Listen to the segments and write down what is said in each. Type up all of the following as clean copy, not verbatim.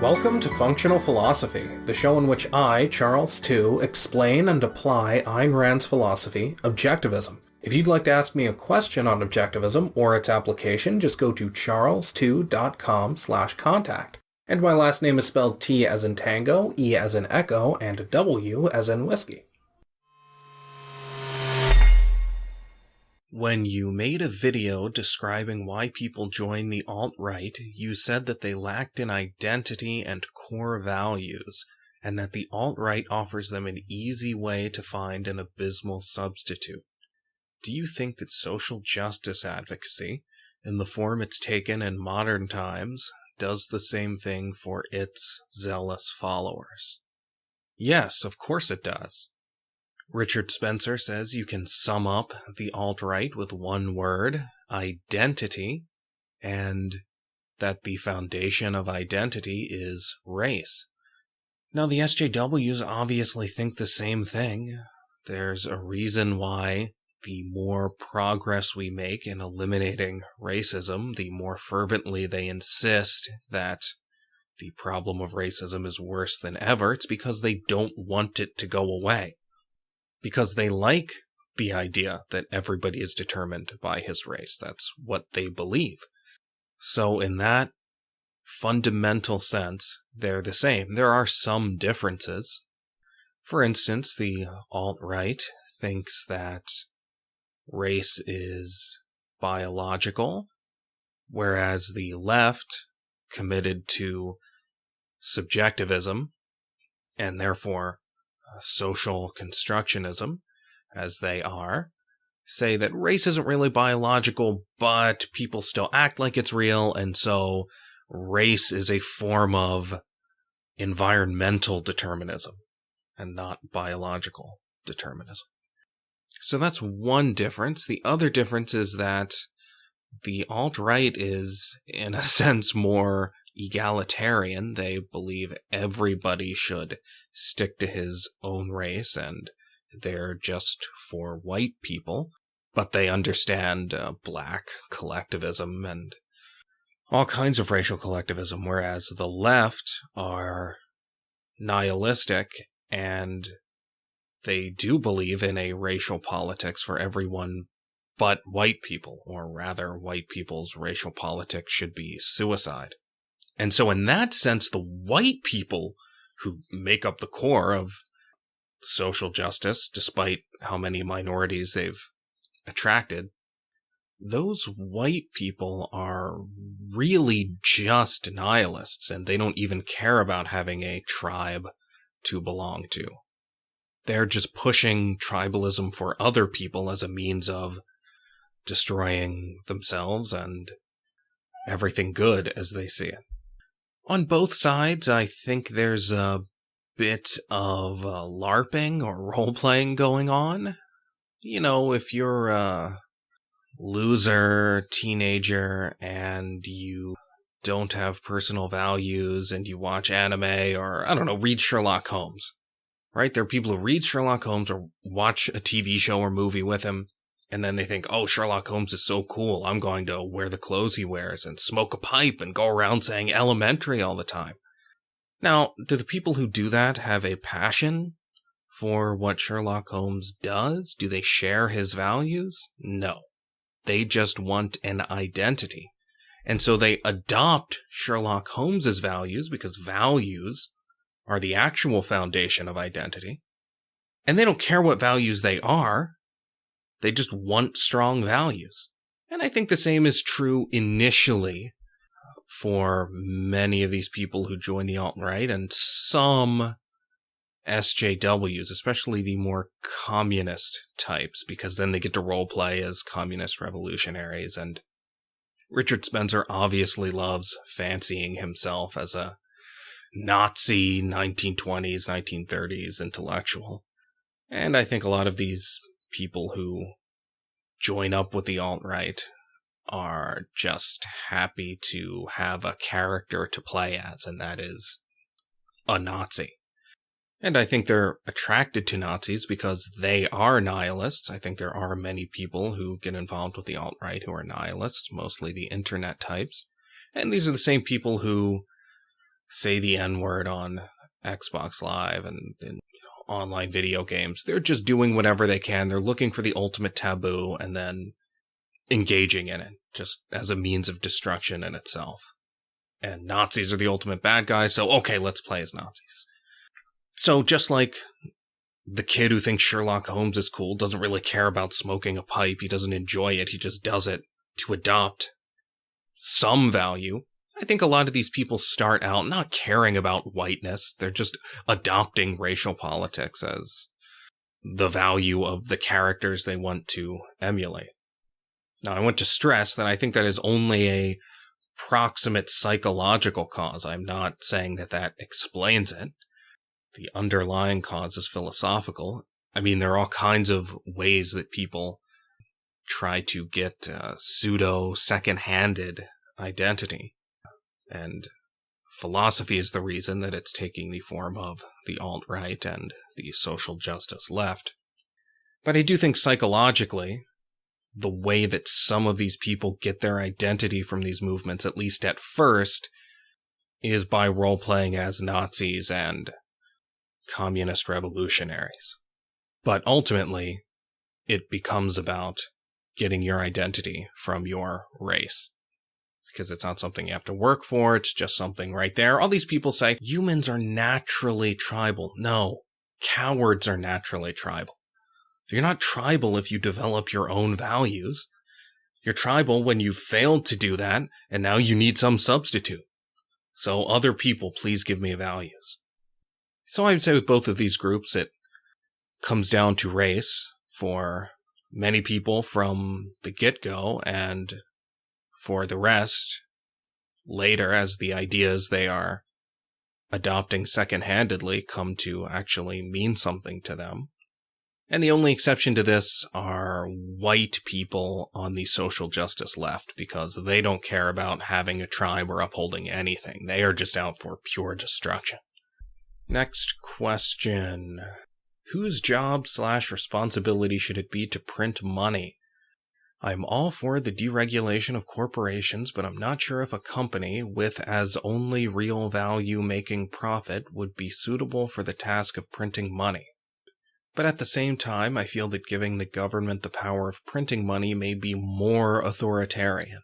Welcome to Functional Philosophy, the show in which I, Charles II, explain and apply Ayn Rand's philosophy, objectivism. If you'd like to ask me a question on objectivism or its application, just go to charles2.com/contact. And my last name is spelled T as in tango, E as in echo, and W as in whiskey. When you made a video describing why people join the alt-right, you said that they lacked an identity and core values, and that the alt-right offers them an easy way to find an abysmal substitute. Do you think that social justice advocacy, in the form it's taken in modern times, does the same thing for its zealous followers? Yes, of course it does. Richard Spencer says you can sum up the alt-right with one word, identity, and that the foundation of identity is race. Now, the SJWs obviously think the same thing. There's a reason why the more progress we make in eliminating racism, the more fervently they insist that the problem of racism is worse than ever. It's because they don't want it to go away. Because they like the idea that everybody is determined by his race. That's what they believe. So in that fundamental sense, they're the same. There are some differences. For instance, the alt-right thinks that race is biological, whereas the left, committed to subjectivism, and therefore social constructionism, as they are, say that race isn't really biological, but people still act like it's real, and so race is a form of environmental determinism and not biological determinism. So that's one difference. The other difference is that the alt-right is, in a sense, more egalitarian. They believe everybody should stick to his own race, and they're just for white people. But they understand black collectivism and all kinds of racial collectivism, whereas the left are nihilistic, and they do believe in a racial politics for everyone but white people, or rather, white people's racial politics should be suicide. And so in that sense, the white people who make up the core of social justice, despite how many minorities they've attracted, those white people are really just nihilists, and they don't even care about having a tribe to belong to. They're just pushing tribalism for other people as a means of destroying themselves and everything good as they see it. On both sides, I think there's a bit of LARPing or role-playing going on. You know, if you're a loser teenager and you don't have personal values and you watch anime or, I don't know, read Sherlock Holmes, right? There are people who read Sherlock Holmes or watch a TV show or movie with him, and then they think, oh, Sherlock Holmes is so cool, I'm going to wear the clothes he wears and smoke a pipe and go around saying elementary all the time. Now, do the people who do that have a passion for what Sherlock Holmes does? Do they share his values? No. They just want an identity. And so they adopt Sherlock Holmes's values because values are the actual foundation of identity. And they don't care what values they are. They just want strong values. And I think the same is true initially for many of these people who join the alt-right and some SJWs, especially the more communist types, because then they get to role play as communist revolutionaries. And Richard Spencer obviously loves fancying himself as a Nazi 1920s, 1930s intellectual. And I think a lot of these people who join up with the alt-right are just happy to have a character to play as, and that is a Nazi. And I think they're attracted to Nazis because they are nihilists. I think there are many people who get involved with the alt-right who are nihilists, mostly the internet types. And these are the same people who say the N-word on Xbox Live and online video games. They're just doing whatever they can. They're looking for the ultimate taboo and then engaging in it, just as a means of destruction in itself. And Nazis are the ultimate bad guys, so okay, let's play as Nazis. So just like the kid who thinks Sherlock Holmes is cool, doesn't really care about smoking a pipe, he doesn't enjoy it, he just does it to adopt some value. I think a lot of these people start out not caring about whiteness, they're just adopting racial politics as the value of the characters they want to emulate. Now, I want to stress that I think that is only a proximate psychological cause. I'm not saying that that explains it. The underlying cause is philosophical. I mean, there are all kinds of ways that people try to get pseudo second-handed identity. And philosophy is the reason that it's taking the form of the alt-right and the social justice left. But I do think psychologically, the way that some of these people get their identity from these movements, at least at first, is by role-playing as Nazis and communist revolutionaries. But ultimately, it becomes about getting your identity from your race. Because it's not something you have to work for, it's just something right there. All these people say, humans are naturally tribal. No, cowards are naturally tribal. You're not tribal if you develop your own values. You're tribal when you've failed to do that, and now you need some substitute. So other people, please give me values. So I would say with both of these groups, it comes down to race for many people from the get-go, and for the rest, later, as the ideas they are adopting second-handedly come to actually mean something to them. And the only exception to this are white people on the social justice left, because they don't care about having a tribe or upholding anything. They are just out for pure destruction. Next question. Whose job/responsibility should it be to print money? I'm all for the deregulation of corporations, but I'm not sure if a company with as only real value making profit would be suitable for the task of printing money. But at the same time, I feel that giving the government the power of printing money may be more authoritarian.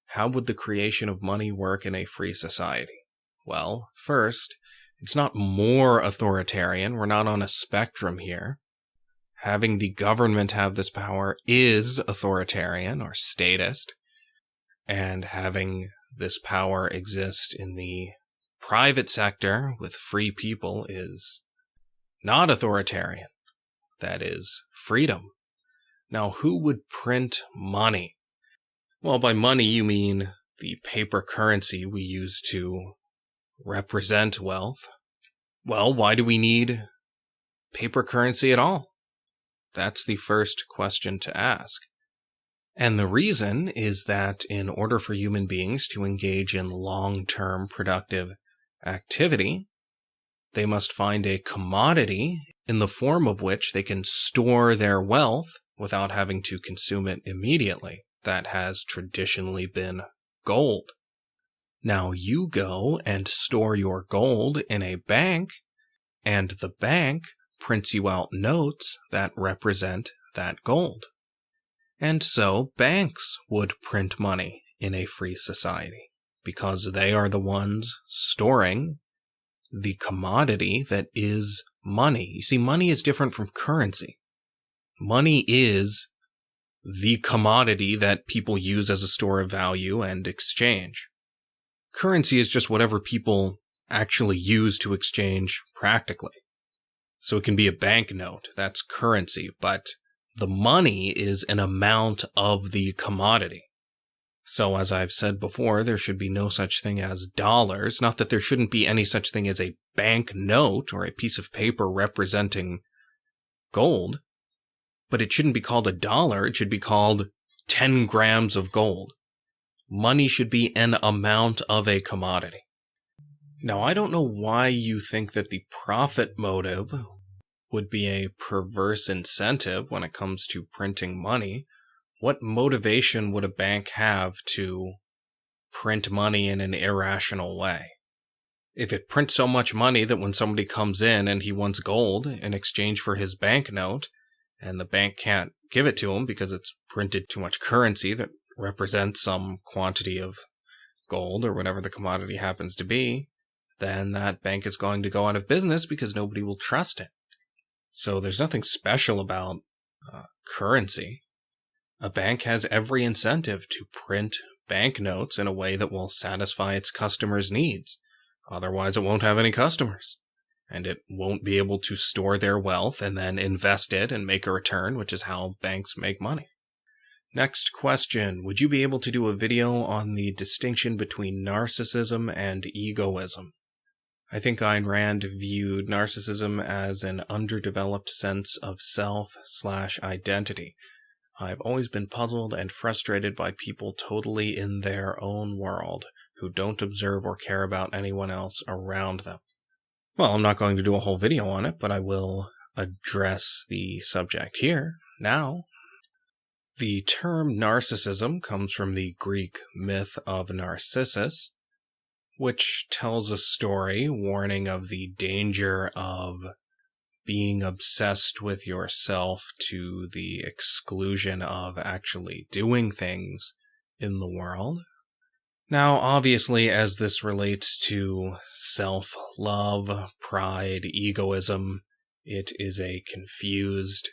How would the creation of money work in a free society? Well, first, it's not more authoritarian. We're not on a spectrum here. Having the government have this power is authoritarian or statist, and having this power exist in the private sector with free people is not authoritarian. That is freedom. Now, who would print money? Well, by money you mean the paper currency we use to represent wealth. Well, why do we need paper currency at all? That's the first question to ask. And the reason is that in order for human beings to engage in long-term productive activity, they must find a commodity in the form of which they can store their wealth without having to consume it immediately. That has traditionally been gold. Now you go and store your gold in a bank, and the bank prints you out notes that represent that gold. And so banks would print money in a free society because they are the ones storing the commodity that is money. You see, money is different from currency. Money is the commodity that people use as a store of value and exchange. Currency is just whatever people actually use to exchange practically. So it can be a banknote, that's currency, but the money is an amount of the commodity. So as I've said before, there should be no such thing as dollars, not that there shouldn't be any such thing as a banknote or a piece of paper representing gold, but it shouldn't be called a dollar, it should be called 10 grams of gold. Money should be an amount of a commodity. Now, I don't know why you think that the profit motive would be a perverse incentive when it comes to printing money. What motivation would a bank have to print money in an irrational way? If it prints so much money that when somebody comes in and he wants gold in exchange for his banknote, and the bank can't give it to him because it's printed too much currency that represents some quantity of gold or whatever the commodity happens to be, then that bank is going to go out of business because nobody will trust it. So there's nothing special about currency. A bank has every incentive to print banknotes in a way that will satisfy its customers' needs. Otherwise, it won't have any customers. And it won't be able to store their wealth and then invest it and make a return, which is how banks make money. Next question. Would you be able to do a video on the distinction between narcissism and egoism? I think Ayn Rand viewed narcissism as an underdeveloped sense of self/identity. I've always been puzzled and frustrated by people totally in their own world who don't observe or care about anyone else around them. Well, I'm not going to do a whole video on it, but I will address the subject here now. The term narcissism comes from the Greek myth of Narcissus, which tells a story warning of the danger of being obsessed with yourself to the exclusion of actually doing things in the world. Now, obviously, as this relates to self-love, pride, egoism, it is a confused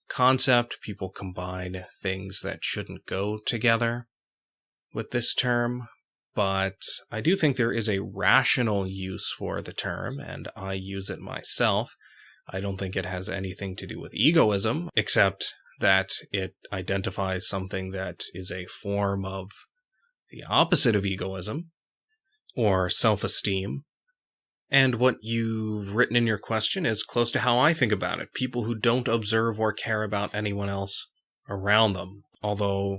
concept. People combine things that shouldn't go together with this term, but I do think there is a rational use for the term, and I use it myself. I don't think it has anything to do with egoism, except that it identifies something that is a form of the opposite of egoism, or self-esteem. And what you've written in your question is close to how I think about it. People who don't observe or care about anyone else around them. Although,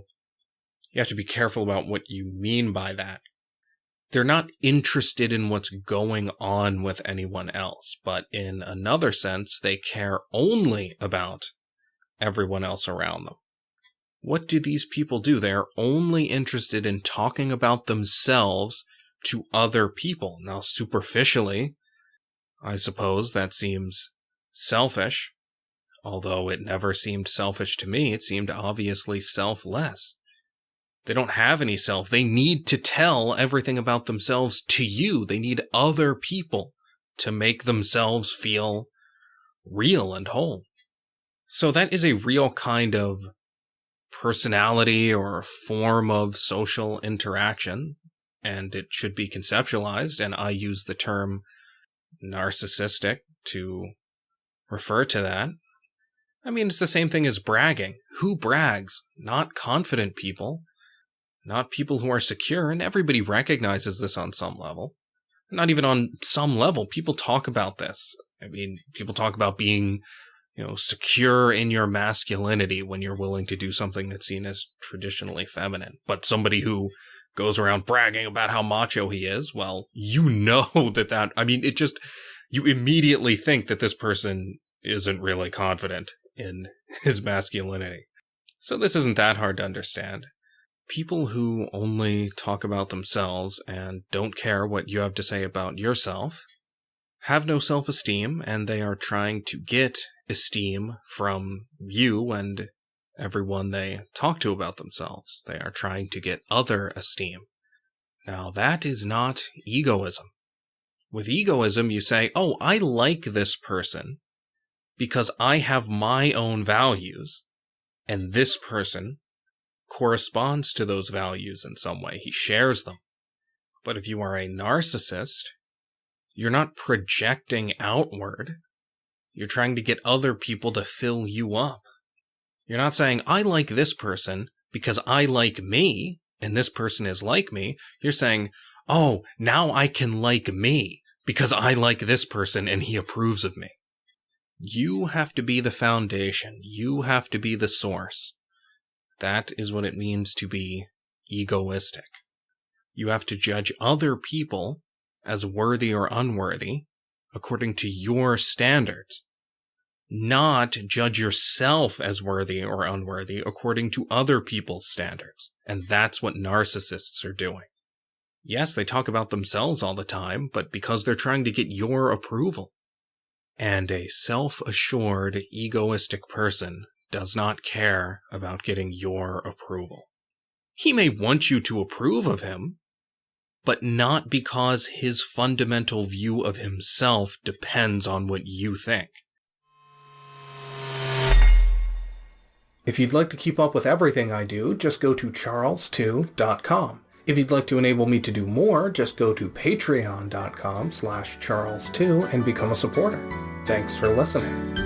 you have to be careful about what you mean by that. They're not interested in what's going on with anyone else, but in another sense, they care only about everyone else around them. What do these people do? They're only interested in talking about themselves to other people. Now, superficially, I suppose that seems selfish, although it never seemed selfish to me. It seemed obviously selfless. They don't have any self. They need to tell everything about themselves to you. They need other people to make themselves feel real and whole. So that is a real kind of personality or form of social interaction, and it should be conceptualized, and I use the term narcissistic to refer to that. I mean, it's the same thing as bragging. Who brags? Not confident people, not people who are secure, and everybody recognizes this on some level. Not even on some level. People talk about this. I mean, people talk about being, secure in your masculinity when you're willing to do something that's seen as traditionally feminine. But somebody who goes around bragging about how macho he is, well, you immediately think that this person isn't really confident in his masculinity. So this isn't that hard to understand. People who only talk about themselves and don't care what you have to say about yourself have no self-esteem, and they are trying to get esteem from you and everyone they talk to about themselves. They are trying to get other esteem. Now, that is not egoism. With egoism, you say, oh, I like this person because I have my own values, and this person corresponds to those values in some way. He shares them. But if you are a narcissist, you're not projecting outward. You're trying to get other people to fill you up. You're not saying, I like this person because I like me, and this person is like me. You're saying, oh, now I can like me because I like this person and he approves of me. You have to be the foundation. You have to be the source. That is what it means to be egoistic. You have to judge other people as worthy or unworthy according to your standards, not judge yourself as worthy or unworthy according to other people's standards. And that's what narcissists are doing. Yes, they talk about themselves all the time, but because they're trying to get your approval. And a self-assured, egoistic person does not care about getting your approval. He may want you to approve of him, but not because his fundamental view of himself depends on what you think. If you'd like to keep up with everything I do, just go to charles2.com. If you'd like to enable me to do more, just go to patreon.com/charles2 and become a supporter. Thanks for listening.